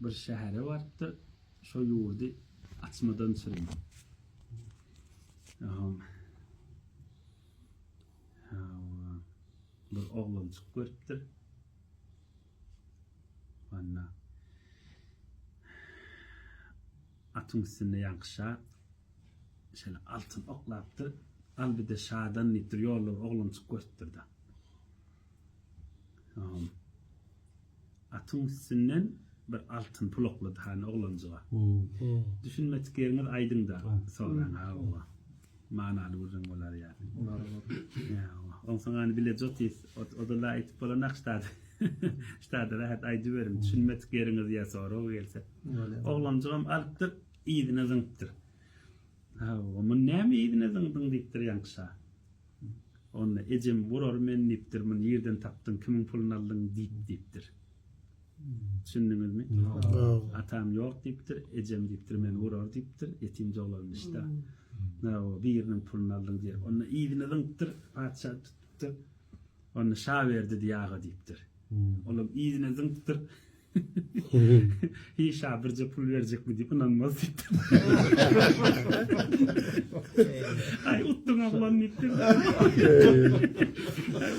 bir şehre vardı. Şo yurdu açmadan sürün. Bir oğlan çıkıp görüpdir. Vanna atın üstüne yankışa şöyle altın oklaptı. Al bir de şadan nitir yollar oğlan çıkıp görüpdir da. Atın üstünden bir altın pul okladı hani oğlancığa. Düşünmek yeriniz aydın da sonra Allah. Manalı uzun olar yani. Ya Allah. Ondan hani bile jotis o da layık bana nakştadı. İşte rahat aydı verim. Düşünmek yeriniz ya sonra o gelse. Oğlancığım alıptır iyidine zıngıptır. Ama ne mi iyidine zıngıdın deyiptir yankışa. Onunla ecem vurur men deyiptir. Bunu yerden taptın kimin pulunu aldın deyiptir. Düşündünüz mü? Atam yok deyiptir. Ecem deyiptir. Men vurur deyiptir. Yetimci olalım işte. Bir yerinin pulunu aldın diye. Onunla iyidine zıngıptır. Padişah tuttur. Onunla şah verdi diye ağa deyiptir. Oğlum iyidine zıngıptır. Hiç şah birce pul verecek mi deyip inanmaz deyiptir. Ay uttun oğlan deyiptir. Ay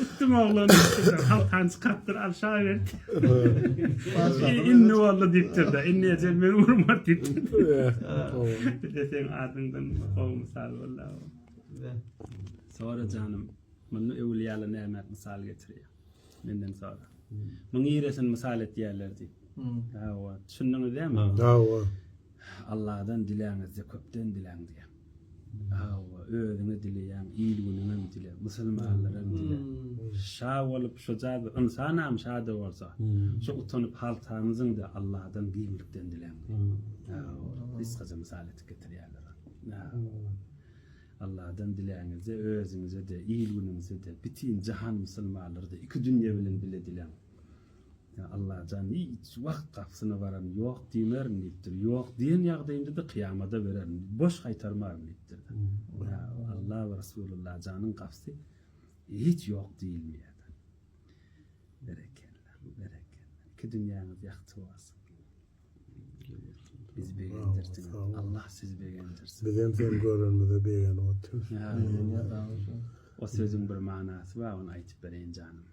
uttun oğlan deyiptir. Halk hansı kaptır al şah verdi. İnni valla deyiptir de. İnni ecel beni vurma deyiptir. Bir de sen adından o misal valla. Sonra canım bunu evliyalı nimet misal getiriyor. Benden sonra. Bunu iyiresin misal et yerlerdi. Düşündünüz değil mi? Allah'dan dileğinizde köpten dileğin diye. Öğrene dileyen, iyiliğinin dileyen, Müslümanların dileyen. Şah olup şu cadı, insanam şahı olsa, şu utanıp haltanızın da Allah'dan giyimlikten dileyen diye. Biz kızı misal et getiriyorlar. Allah'dan dileyinize, özünüze de, iyiliğinize de, bütün cihan Müslümanları da, iki dünya bilen bile dileyen. Allah canı hiç vakt kapısına varan yok diyemerin deyiptir. Yok diyen yağdayımda da kıyamada vererin. Boş kaytarmarın deyiptir. Allah ve Resulullah canın kapısı hiç yok değilmiyor. Berekenler. İki dünyanız yaktı olsun. Biz beğendirsin. Allah sizi beğendirsin. Bizim sen görünmede beğen otur. O sözün bir manası var, onu aytıp vereyim canım.